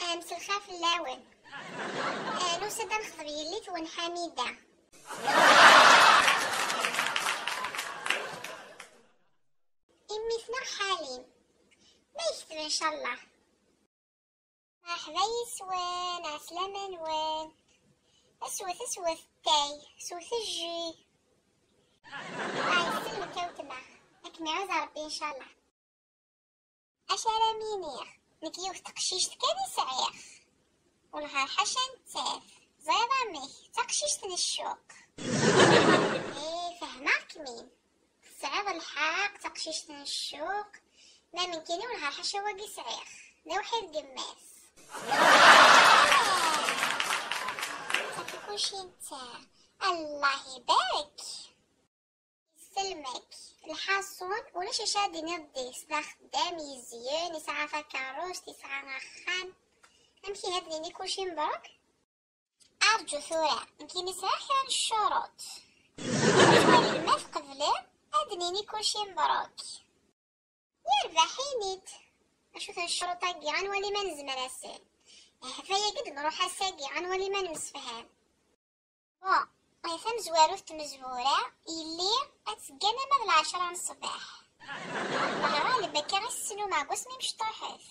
مسلخة في اللون. نوسدا نخضب يليت ونحميدة. إمي ثنا حالين ما يكتب إن شاء الله. مرحبا يسوان عسلامة نوان. أسوث التاي سوث الجي. يسلمك وتما راك معوز ربي إن شاء الله. أشارا مينير نكيوف تقشيشت كاني سعيخ والغار حاشا نتاف زايضة ميك تقشيشت الشوق. فهماك مين صعيد الحاق تقشيشت الشوق ما من كيني والغار حاشا واقي سعيخ نوحي القماس. تاكي كلشي نتا الله يبارك يسلمك. الحاسون ولا شادي نضي صدا خدام يزيان يسعى فكاروش يسعى غخان امشي هادني كلشي مبروك. ارجو ثورة يمكن نسعى خير الشروط ما في قبله ادنيني كلشي مبروك. يربحينيت اشوف الشروط هاكي غنولي ما نزمر اسال فيا قد نروح اساقي غنولي ما نمسفهام. بون فهم زوارو مزهورة يلي اتسقانا من 10 الصباح. الله غالب بكا غير السنو مع قسمي مش طاحف.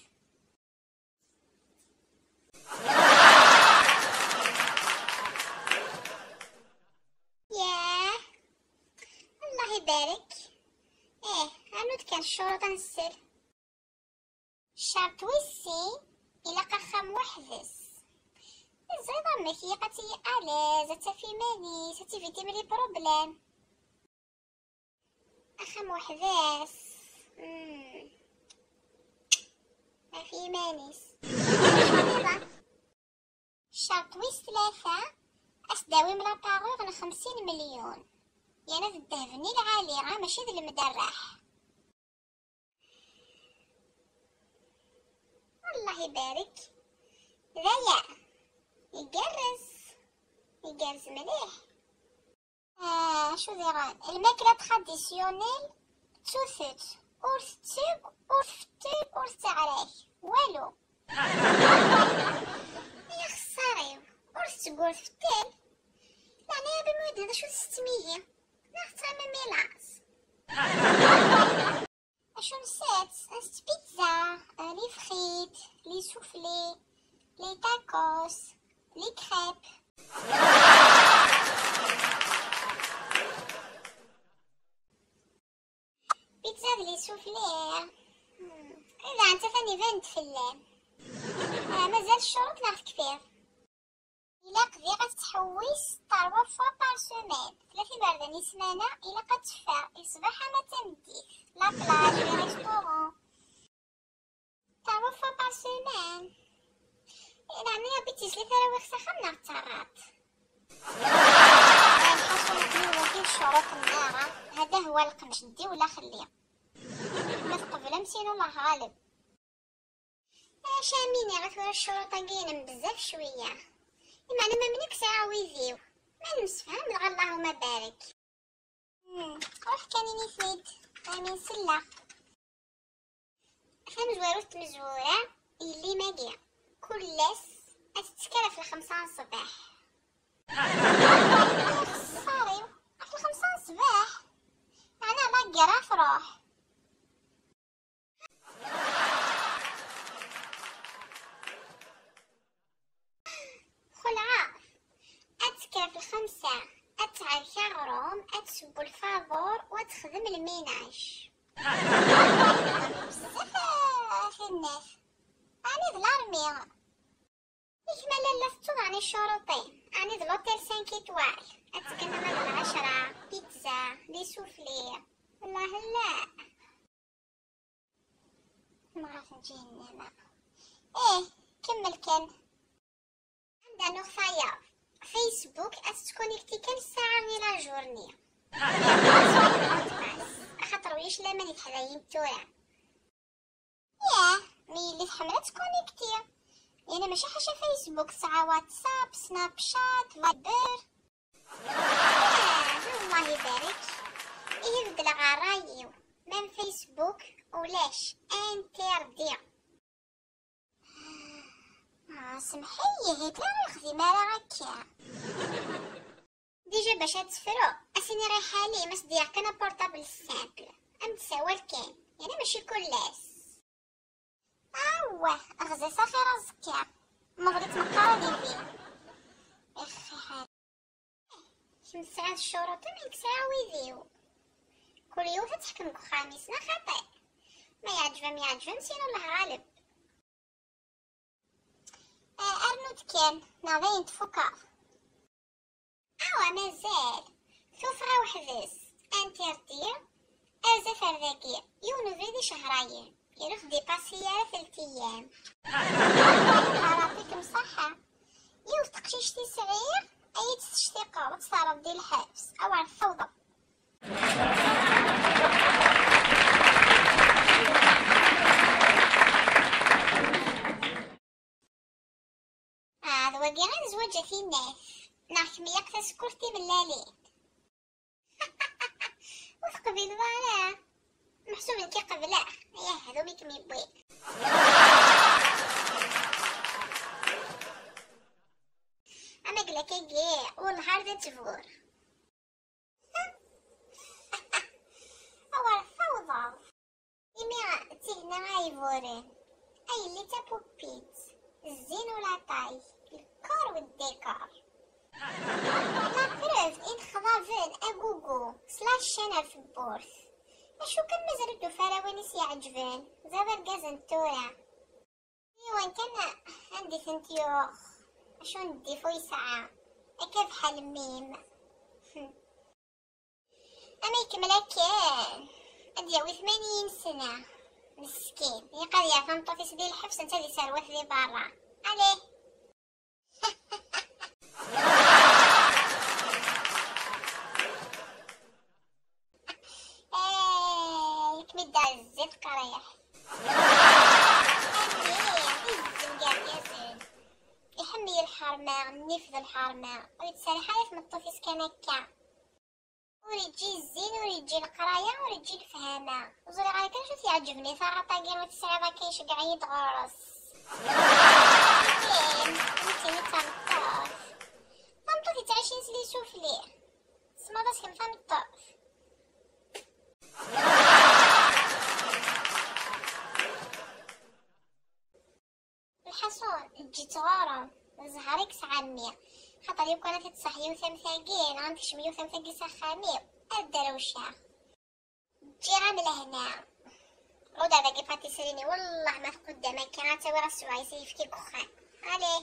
ياه الله يبارك. عنود كان الشروط نسر شرط ويسي إلا قخم وحدس زيدا مكي قتي ألا زتا في ماني ستي في تمري بروبلام أخم وحداس ما في مانيس. شرط ويس 3 أسداوي من لاباغوغ 50 مليون يعني في الدهفني العالية ماشي ذي المدرح. الله يبارك ذايا يقرز مليح. شو ذيران الماكلة تراديسيونيل توثت أورثتك أورثتك أورثتعريك والو. يا خساريو أورثتك أورثتك يعني يا بمود هذا شو تستميه نختار من ميلاس. أشو نسيت نسيت بيتزا لي فريت لي سوفلي لي تاكوس لي كريب. بيتزا لي سوفلي إذا أنت ثاني فانت في الليل مازال الشروط ناخد كثير. إلا قضي غتحويس 3 فوا بار سومين 3 برداني سمانة إلا قد تفا يصبح ما تمديه لا بلاج لي ريستورون 3 فوا بار سومين. يعني يا بيتي سلي ثراويخ سخمنا الترات. الحاصل نتنوى الشروط النارة هذا هو القمش ندي ولا خليه ما تقبل مسين الله غالب. شاميني غتورا الشروط قاينين بزاف شوية المعنى ما منك ساعة ويذيو ما نمسفهم اللهم بارك. روح كانيني ثنيد امين سلا فهم زواروت مزورة اللي ماقيا كلس اتتكلف 5 الصباح. صاري في 5 الصباح انا باقي راح روح. خلعة اتكلف 5 اتعرف غروم اتسبو الفابور وتخدم الميناج. بزاف الناس اني ذ لارمي يكمل لفتو غاني الشروطين اني ذ لوتيل 5 إيطوال اتكلم على 10 بيتزا لي سوفلي والله لا معرف نجهنم. كمل كان عندنا خيار فيسبوك اتكونيكتي كل ساعة من لا جورني خاطر ويش لا ماني تحلايم تورا ميلي تحمل تكونيكتي يعني ماشي حاجة فيسبوك ساعة واتساب سناب شات فايبر. الله يبارك يبدل غرايو من فيسبوك ولاش انتردي سمحي هتلر يخدي مالا هكا ديجا باش تفرو اسيني رايحه لي مس ديال كان بورطابل سامبل ام تساوى كان يعني ماشي كلاس اوه اغزي صافي رزكا ما بغيت نقرا لي فيه اخي حال شمس ساعات الشروط من كسا ويديو كل يوم تحكم خامسنا خطأ ما يعجبهم سينو الله غالب ارنود كان نافين تفكر مازال شوف غا وحدس انترتير ازفر ذاكي يونفريدي شهرين يروح ديباسيا 3 ايام يعطيكم صحة يوف تقشيشتي صغير اي تشتي قوة تصارب ديال الحبس او على الفوضى هذا وقع زواج في الناس نعرف ميقتا سكرتي من لالين وثقبي الضالة محسوب انكي قبله اياه هذو ميكم يبوي اما قلك اجي والنهار ذا تفور اول فوضى يميع تيهنا غايفورين اي اللي تابو بيت الزين ولا طاي الكار والديكار لا بروف إن خضافين أجوجو سلاش شانل في البورث أشو كان مازالتو فراوينيس يعجبين زابر جازن تورا إيوان كان عندي ثنتيوخ أشو ندي فوي ساعة أكيف حال ميم أما يكمل كان أدياوي 80 سنة مسكين يقضي يعفن طوفيس ديال الحبس انت دي ساروات دي برا عليه يكمل الزيت قريح يحمي الحرمة نفذ الحرمة ويتسالي حايف من الطوفيس كان هكا وريجي الزين وريجي القراية وريجي الفهامة وزوري غاية كان شوف يعجبني ثاغا طاقين وتسعى كيش قاعد يتغرس انتي تمطاف تمطوفي تعيشين سلي شوف ليه سما بس كم تمطاف الحصون جيت غارم زهريك سعمية خاطر يو كانت تصحي وثمثاقين عندكش ميو ثمثاقي سخامي الدروشة جيران لهنا ودا باقي باتيسريني والله ما في قدامك كانت تسوي راسو عايزة يفكي كخان عليه